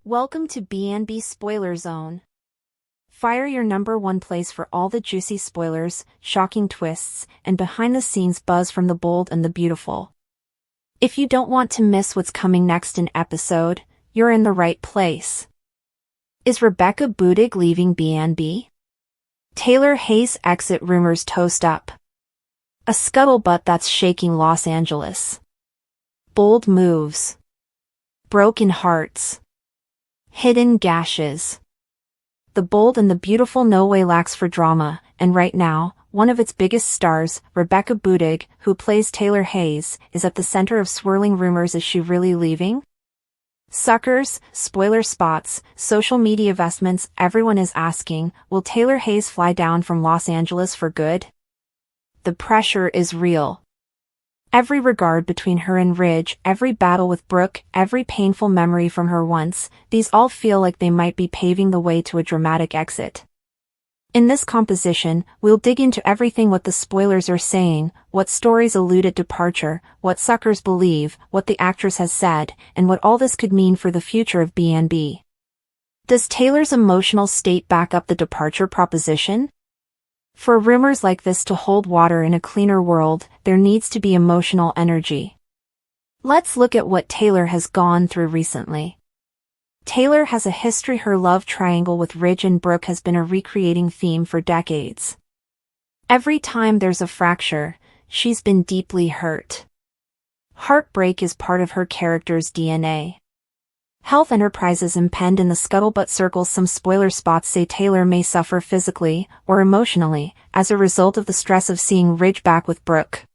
Welcome to B&B Spoiler Zone. Fire your #1 place for all the juicy spoilers, shocking twists, and behind-the-scenes buzz from the bold and the beautiful. If you don't want to miss what's coming next in episode, you're in the right place. Is Rebecca Budig leaving B&B? Taylor Hayes exit rumors toast up. A scuttlebutt that's shaking Los Angeles. Bold moves. Broken hearts. Hidden gashes. The bold and the beautiful no way lacks for drama, and right now, one of its biggest stars, Rebecca Budig, who plays Taylor Hayes, is at the center of swirling rumors. Is she really leaving? Suckers, spoiler spots, social media vestments, everyone is asking, will Taylor Hayes fly down from Los Angeles for good? The pressure is real. Every regard between her and Ridge, every battle with Brooke, every painful memory from her once, these all feel like they might be paving the way to a dramatic exit. In this composition, we'll dig into everything: what the spoilers are saying, what stories allude at departure, what suckers believe, what the actress has said, and what all this could mean for the future of B&B. Does Taylor's emotional state back up the departure proposition? For rumors like this to hold water in a cleaner world, there needs to be emotional energy. Let's look at what Taylor has gone through recently. Taylor has a history. Her love triangle with Ridge and Brooke has been a recreating theme for decades. Every time there's a fracture, she's been deeply hurt. Heartbreak is part of her character's DNA. Health enterprises impend in the scuttlebutt circles. Some spoiler spots say Taylor may suffer physically or emotionally as a result of the stress of seeing Ridge back with Brooke.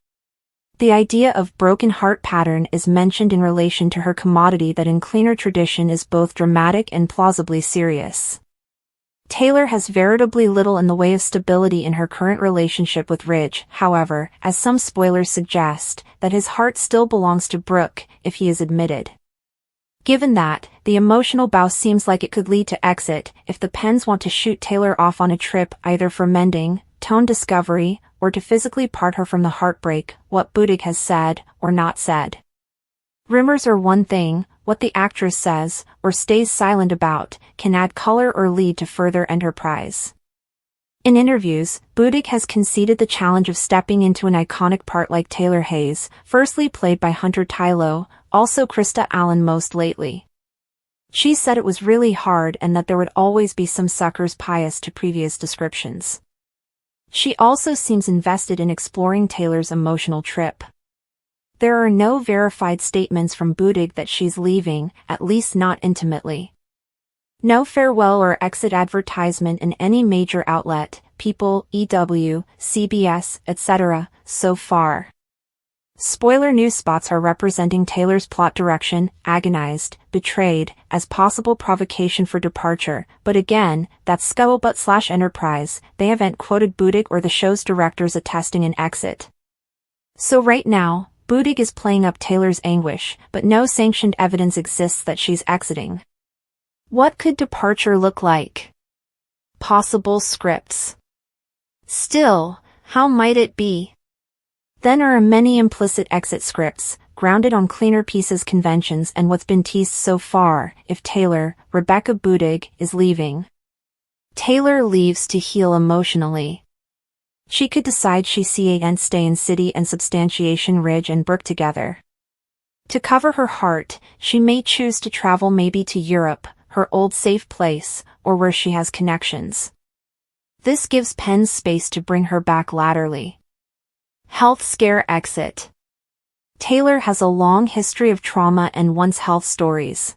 The idea of broken heart pattern is mentioned in relation to her commodity that in cleaner tradition is both dramatic and plausibly serious. Taylor has veritably little in the way of stability in her current relationship with Ridge, however, as some spoilers suggest, that his heart still belongs to Brooke if he is admitted. Given that, the emotional bow seems like it could lead to exit if the Pens want to shoot Taylor off on a trip either for mending, tone discovery, or to physically part her from the heartbreak, what Budig has said or not said. Rumors are one thing, what the actress says or stays silent about can add color or lead to further enterprise. In interviews, Budig has conceded the challenge of stepping into an iconic part like Taylor Hayes, firstly played by Hunter Tylo, also Krista Allen most lately. She said it was really hard and that there would always be some suckers pious to previous descriptions. She also seems invested in exploring Taylor's emotional trip. There are no verified statements from Budig that she's leaving, at least not intimately. No farewell or exit advertisement in any major outlet, People, EW, CBS, etc., so far. Spoiler news spots are representing Taylor's plot direction, agonized, betrayed, as possible provocation for departure, but again, that's scuttlebutt/enterprise. They haven't quoted Budig or the show's directors attesting an exit. So right now, Budig is playing up Taylor's anguish, but no sanctioned evidence exists that she's exiting. What could departure look like? Possible scripts. Still, how might it be? Then are many implicit exit scripts, grounded on cleaner pieces, conventions, and what's been teased so far. If Taylor, Rebecca Budig, is leaving. Taylor leaves to heal emotionally. She could decide she can't stay in city and substantiation Ridge and Brooke together. To cover her heart, she may choose to travel, maybe to Europe, her old safe place, or where she has connections. This gives Pens space to bring her back laterally. Health scare exit. Taylor has a long history of trauma and once health stories.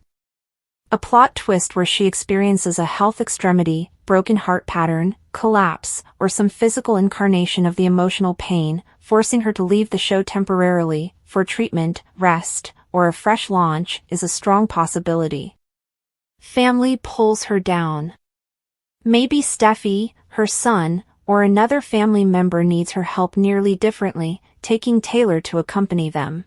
A plot twist where she experiences a health extremity, broken heart pattern, collapse, or some physical incarnation of the emotional pain, forcing her to leave the show temporarily, for treatment, rest, or a fresh launch, is a strong possibility. Family pulls her down. Maybe Steffi, her son, or another family member needs her help nearly differently, taking Taylor to accompany them.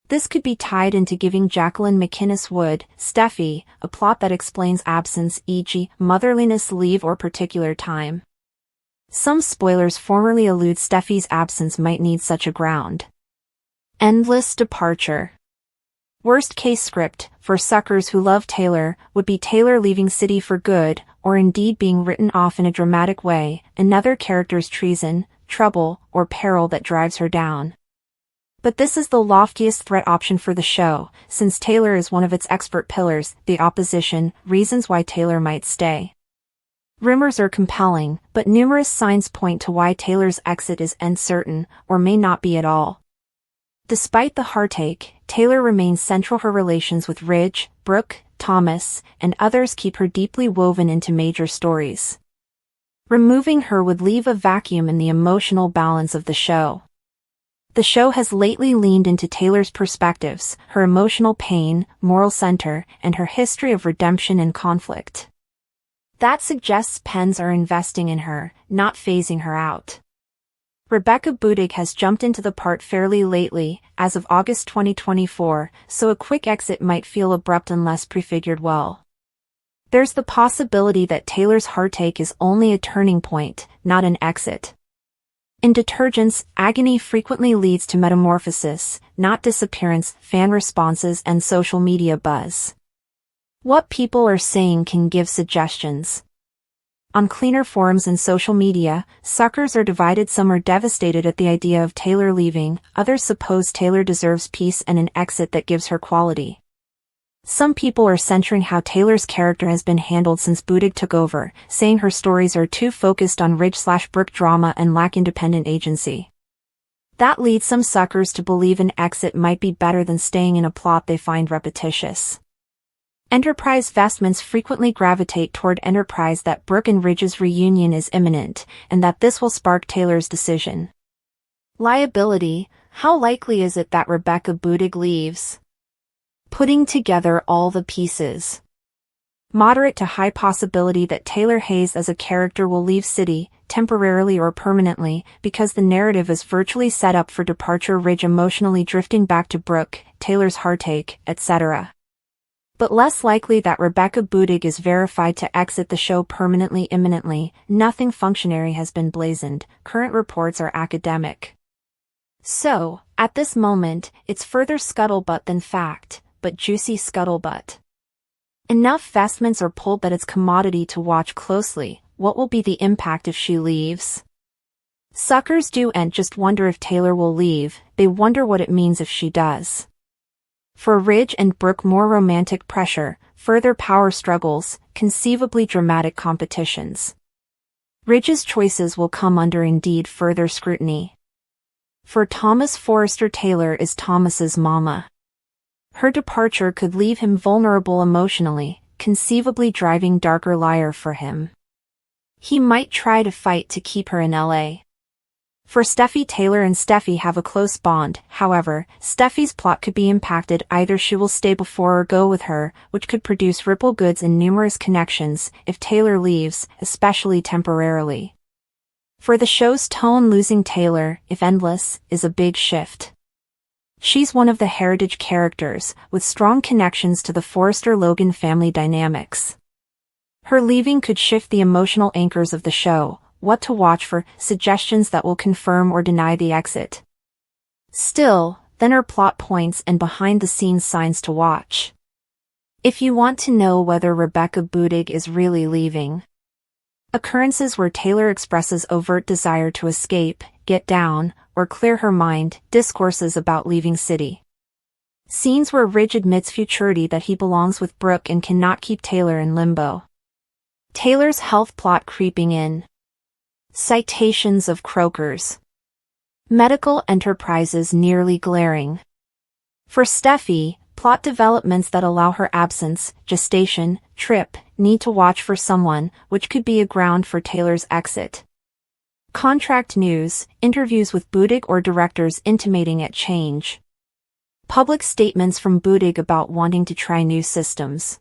This could be tied into giving Jacqueline McInnes Wood, Steffi, a plot that explains absence, e.g., motherliness leave or particular time. Some spoilers formerly allude Steffi's absence might need such a ground. Endless departure. Worst case script, for suckers who love Taylor, would be Taylor leaving city for good, or indeed being written off in a dramatic way, another character's treason, trouble, or peril that drives her down. But this is the loftiest threat option for the show, since Taylor is one of its expert pillars, the opposition, reasons why Taylor might stay. Rumors are compelling, but numerous signs point to why Taylor's exit is uncertain, or may not be at all. Despite the heartache, Taylor remains central. Her relations with Ridge, Brooke, Thomas, and others keep her deeply woven into major stories. Removing her would leave a vacuum in the emotional balance of the show. The show has lately leaned into Taylor's perspectives, her emotional pain, moral center, and her history of redemption and conflict. That suggests pens are investing in her, not phasing her out. Rebecca Budig has jumped into the part fairly lately, as of August 2024, so a quick exit might feel abrupt unless prefigured well. There's the possibility that Taylor's heartache is only a turning point, not an exit. In detergents, agony frequently leads to metamorphosis, not disappearance, fan responses and social media buzz. What people are saying can give suggestions. On cleaner forums and social media, suckers are divided. Some are devastated at the idea of Taylor leaving, others suppose Taylor deserves peace and an exit that gives her quality. Some people are censuring how Taylor's character has been handled since Budig took over, saying her stories are too focused on Ridge/Brooke drama and lack independent agency. That leads some suckers to believe an exit might be better than staying in a plot they find repetitious. Enterprise vestments frequently gravitate toward enterprise that Brooke and Ridge's reunion is imminent, and that this will spark Taylor's decision. Liability, how likely is it that Rebecca Budig leaves? Putting together all the pieces. Moderate to high possibility that Taylor Hayes as a character will leave city, temporarily or permanently, because the narrative is virtually set up for departure. Ridge emotionally drifting back to Brooke, Taylor's heartache, etc. But less likely that Rebecca Budig is verified to exit the show permanently. Imminently, nothing functionary has been blazoned, current reports are academic. So, at this moment, it's further scuttlebutt than fact, but juicy scuttlebutt. Enough vestments are pulled that it's commodity to watch closely. What will be the impact if she leaves? Suckers don't just wonder if Taylor will leave, they wonder what it means if she does. For Ridge and Brooke, more romantic pressure, further power struggles, conceivably dramatic competitions. Ridge's choices will come under indeed further scrutiny. For Thomas, Forrester Taylor is Thomas's mama. Her departure could leave him vulnerable emotionally, conceivably driving darker liar for him. He might try to fight to keep her in LA. For Steffi, Taylor and Steffi have a close bond. However, Steffi's plot could be impacted. Either she will stay before or go with her, which could produce ripple goods and numerous connections if Taylor leaves, especially temporarily. For the show's tone, losing Taylor, if endless, is a big shift. She's one of the heritage characters, with strong connections to the Forrester-Logan family dynamics. Her leaving could shift the emotional anchors of the show. What to watch for, suggestions that will confirm or deny the exit. Still, thinner plot points and behind-the-scenes signs to watch. If you want to know whether Rebecca Budig is really leaving. Occurrences where Taylor expresses overt desire to escape, get down, or clear her mind, discourses about leaving city. Scenes where Ridge admits futurity that he belongs with Brooke and cannot keep Taylor in limbo. Taylor's health plot creeping in. Citations of croakers. Medical enterprises nearly glaring. For Steffi, plot developments that allow her absence, gestation, trip, need to watch for someone, which could be a ground for Taylor's exit. Contract news, interviews with Budig or directors intimating at change. Public statements from Budig about wanting to try new systems.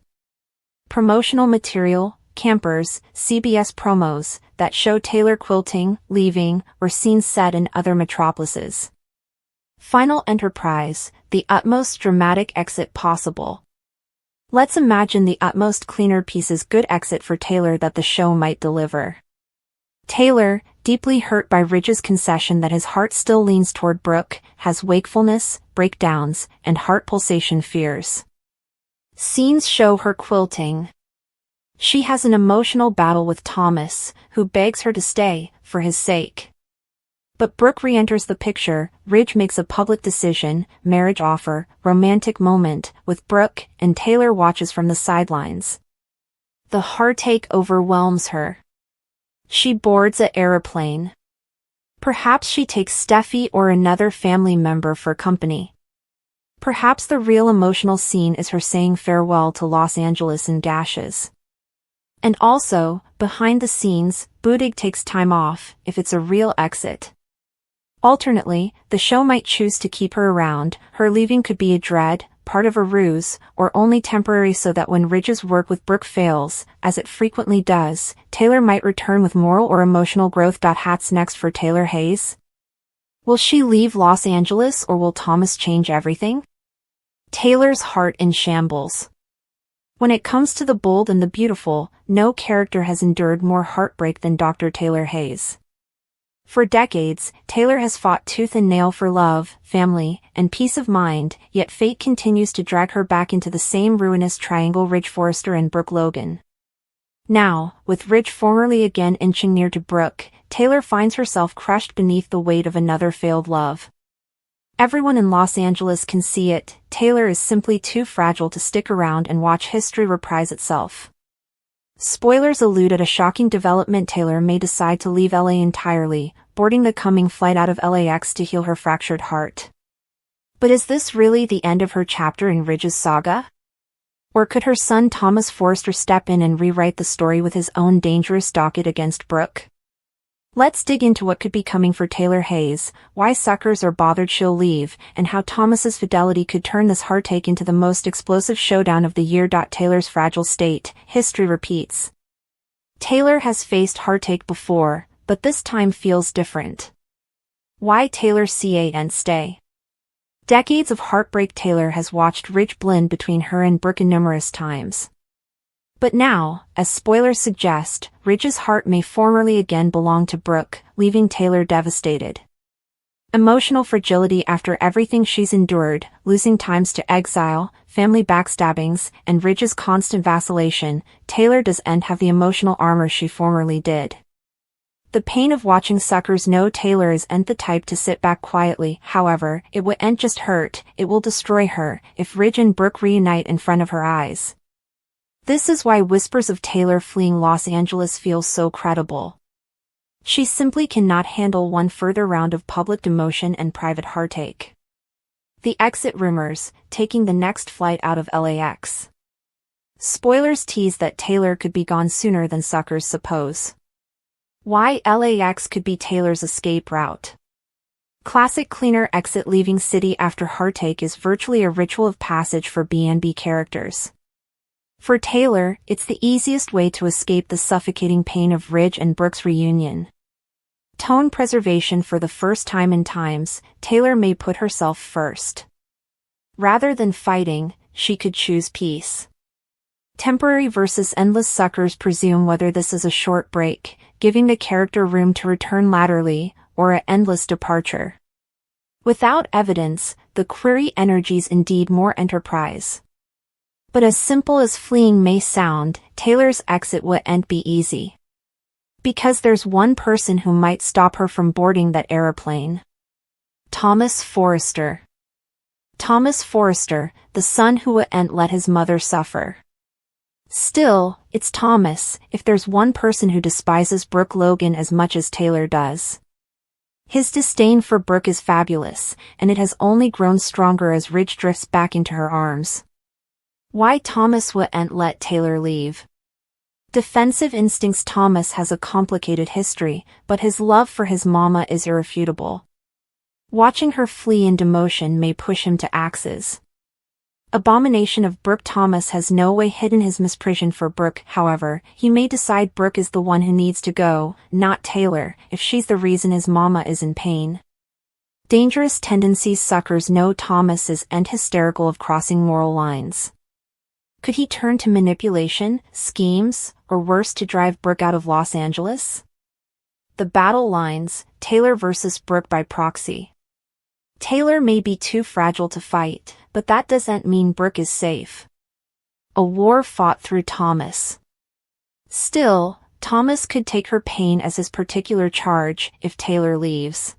Promotional material, campers, CBS promos, that show Taylor quilting, leaving, or scenes set in other metropolises. Final enterprise, the utmost dramatic exit possible. Let's imagine the utmost cleaner pieces good exit for Taylor that the show might deliver. Taylor, deeply hurt by Ridge's concession that his heart still leans toward Brooke, has wakefulness, breakdowns, and heart pulsation fears. Scenes show her quilting. She has an emotional battle with Thomas, who begs her to stay, for his sake. But Brooke re-enters the picture. Ridge makes a public decision, marriage offer, romantic moment, with Brooke, and Taylor watches from the sidelines. The heartache overwhelms her. She boards an aeroplane. Perhaps she takes Steffi or another family member for company. Perhaps the real emotional scene is her saying farewell to Los Angeles in gashes. And also, behind the scenes, Budig takes time off, if it's a real exit. Alternately, the show might choose to keep her around. Her leaving could be a dread, part of a ruse, or only temporary so that when Ridge's work with Brooke fails, as it frequently does, Taylor might return with moral or emotional growth. What's next for Taylor Hayes? Will she leave Los Angeles or will Thomas change everything? Taylor's heart in shambles. When it comes to the bold and the beautiful, no character has endured more heartbreak than Dr. Taylor Hayes. For decades, Taylor has fought tooth and nail for love, family, and peace of mind, yet fate continues to drag her back into the same ruinous triangle: Ridge Forrester and Brooke Logan. Now, with Ridge formerly again inching near to Brooke, Taylor finds herself crushed beneath the weight of another failed love. Everyone in Los Angeles can see it. Taylor is simply too fragile to stick around and watch history reprise itself. Spoilers allude at a shocking development: Taylor may decide to leave LA entirely, boarding the coming flight out of LAX to heal her fractured heart. But is this really the end of her chapter in Ridge's saga? Or could her son Thomas Forrester step in and rewrite the story with his own dangerous docket against Brooke? Let's dig into what could be coming for Taylor Hayes, why suckers are bothered she'll leave, and how Thomas's fidelity could turn this heartache into the most explosive showdown of the year. Taylor's fragile state, history repeats. Taylor has faced heartache before, but this time feels different. Why Taylor can't stay? Decades of heartbreak. Taylor has watched Ridge blend between her and Brooke numerous times. But now, as spoilers suggest, Ridge's heart may formerly again belong to Brooke, leaving Taylor devastated. Emotional fragility after everything she's endured, losing times to exile, family backstabbings, and Ridge's constant vacillation, Taylor doesn't have the emotional armor she formerly did. The pain of watching suckers know Taylor isn't the type to sit back quietly. However, it won't just hurt, it will destroy her, if Ridge and Brooke reunite in front of her eyes. This is why whispers of Taylor fleeing Los Angeles feel so credible. She simply cannot handle one further round of public demotion and private heartache. The exit rumors, taking the next flight out of LAX. Spoilers tease that Taylor could be gone sooner than suckers suppose. Why LAX could be Taylor's escape route. Classic cleaner exit: leaving city after heartache is virtually a ritual of passage for B&B characters. For Taylor, it's the easiest way to escape the suffocating pain of Ridge and Brooke's reunion. Tone preservation: for the first time in times, Taylor may put herself first. Rather than fighting, she could choose peace. Temporary versus endless: suckers presume whether this is a short break, giving the character room to return laterally, or an endless departure. Without evidence, the query energies indeed more enterprise. But as simple as fleeing may sound, Taylor's exit won't be easy. Because there's one person who might stop her from boarding that aeroplane. Thomas Forrester. Thomas Forrester, the son who won't let his mother suffer. Still, it's Thomas, if there's one person who despises Brooke Logan as much as Taylor does. His disdain for Brooke is fabulous, and it has only grown stronger as Ridge drifts back into her arms. Why Thomas won't let Taylor leave? Defensive instincts: Thomas has a complicated history, but his love for his mama is irrefutable. Watching her flee in demotion may push him to axes. Abomination of Brooke: Thomas has no way hidden his misprision for Brooke. However, he may decide Brooke is the one who needs to go, not Taylor, if she's the reason his mama is in pain. Dangerous tendencies: suckers know Thomas isn't hysterical of crossing moral lines. Could he turn to manipulation, schemes, or worse to drive Brooke out of Los Angeles? The battle lines, Taylor versus Brooke by proxy. Taylor may be too fragile to fight, but that doesn't mean Brooke is safe. A war fought through Thomas. Still, Thomas could take her pain as his particular charge if Taylor leaves.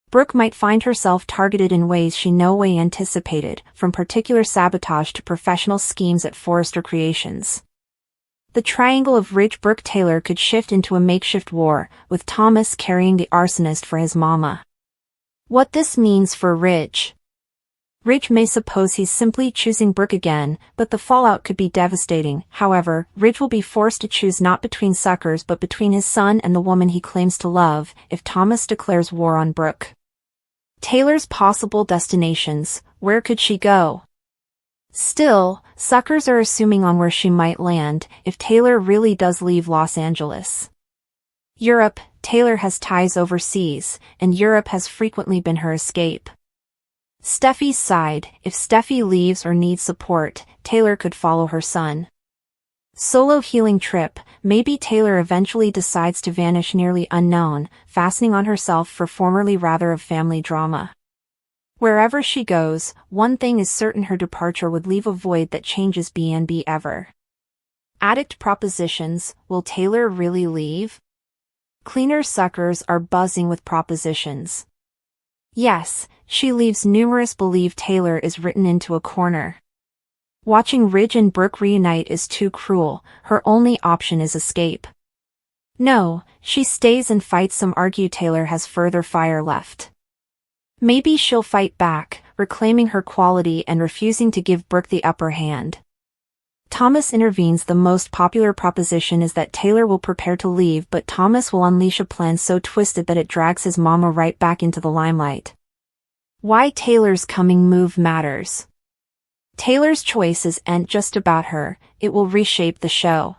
Brooke might find herself targeted in ways she no way anticipated, from particular sabotage to professional schemes at Forrester Creations. The triangle of Ridge Brooke Taylor could shift into a makeshift war, with Thomas carrying the arsonist for his mama. What this means for Ridge. Ridge may suppose he's simply choosing Brooke again, but the fallout could be devastating. However, Ridge will be forced to choose not between suckers but between his son and the woman he claims to love, if Thomas declares war on Brooke. Taylor's possible destinations, where could she go? Still, suckers are assuming on where she might land, if Taylor really does leave Los Angeles. Europe, Taylor has ties overseas, and Europe has frequently been her escape. Steffi's side, if Steffi leaves or needs support, Taylor could follow her son. Solo healing trip, maybe Taylor eventually decides to vanish nearly unknown, fastening on herself for formerly rather of family drama. Wherever she goes, one thing is certain: her departure would leave a void that changes B&B ever. Addict propositions, will Taylor really leave? Cleaner suckers are buzzing with propositions. Yes, she leaves. Numerous believe Taylor is written into a corner. Watching Ridge and Brooke reunite is too cruel, her only option is escape. No, she stays and fights. Some argue Taylor has further fire left. Maybe she'll fight back, reclaiming her quality and refusing to give Brooke the upper hand. Thomas intervenes. The most popular proposition is that Taylor will prepare to leave, but Thomas will unleash a plan so twisted that it drags his mama right back into the limelight. Why Taylor's coming move matters. Taylor's choices aren't just about her, it will reshape the show.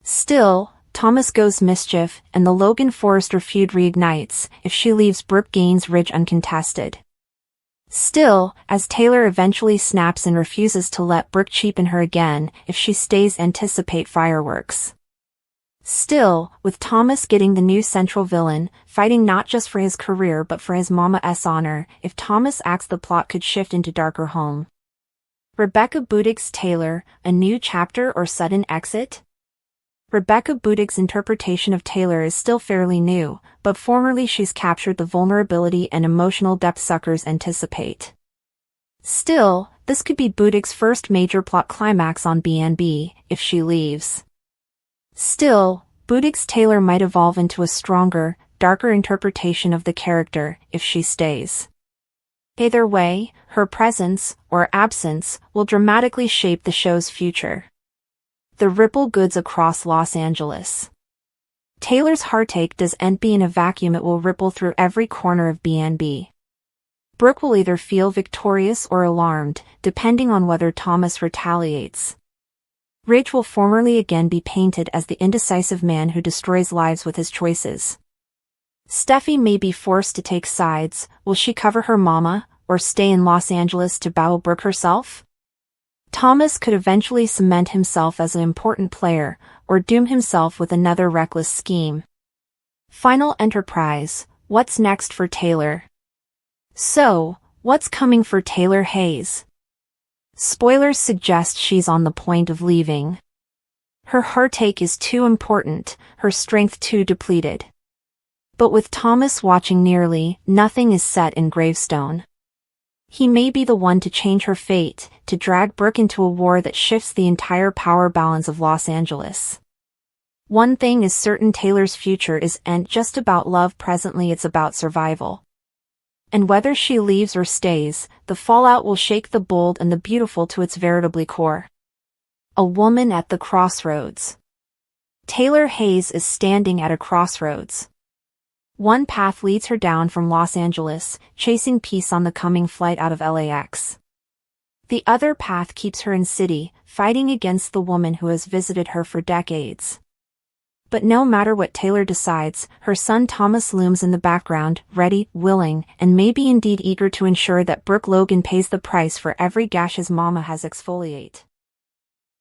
Still, Thomas goes mischief, and the Logan Forrester feud reignites. If she leaves, Brooke gains Ridge uncontested. Still, as Taylor eventually snaps and refuses to let Brooke cheapen her again, if she stays, anticipate fireworks. Still, with Thomas getting the new central villain, fighting not just for his career but for his mama's honor, if Thomas acts, the plot could shift into darker home. Rebecca Budig's Taylor, a new chapter or sudden exit? Rebecca Budig's interpretation of Taylor is still fairly new, but formerly she's captured the vulnerability and emotional depth suckers anticipate. Still, this could be Budig's first major plot climax on B&B, if she leaves. Still, Budig's Taylor might evolve into a stronger, darker interpretation of the character, if she stays. Either way, her presence, or absence, will dramatically shape the show's future. The ripple goods across Los Angeles. Taylor's heartache doesn't be in a vacuum, it will ripple through every corner of B&B. Brooke will either feel victorious or alarmed, depending on whether Thomas retaliates. Ridge will formerly again be painted as the indecisive man who destroys lives with his choices. Steffi may be forced to take sides. Will she cover her mama, or stay in Los Angeles to battle Brooke herself? Thomas could eventually cement himself as an important player, or doom himself with another reckless scheme. Final Enterprise, what's next for Taylor? So, what's coming for Taylor Hayes? Spoilers suggest she's on the point of leaving. Her heartache is too important, her strength too depleted. But with Thomas watching nearly, nothing is set in gravestone. He may be the one to change her fate, to drag Brooke into a war that shifts the entire power balance of Los Angeles. One thing is certain: Taylor's future isn't just about love. Presently it's about survival. And whether she leaves or stays, the fallout will shake the bold and the beautiful to its veritably core. A woman at the crossroads. Taylor Hayes is standing at a crossroads. One path leads her down from Los Angeles, chasing peace on the coming flight out of LAX. The other path keeps her in city, fighting against the woman who has visited her for decades. But no matter what Taylor decides, her son Thomas looms in the background, ready, willing, and maybe indeed eager to ensure that Brooke Logan pays the price for every gash his mama has exfoliate.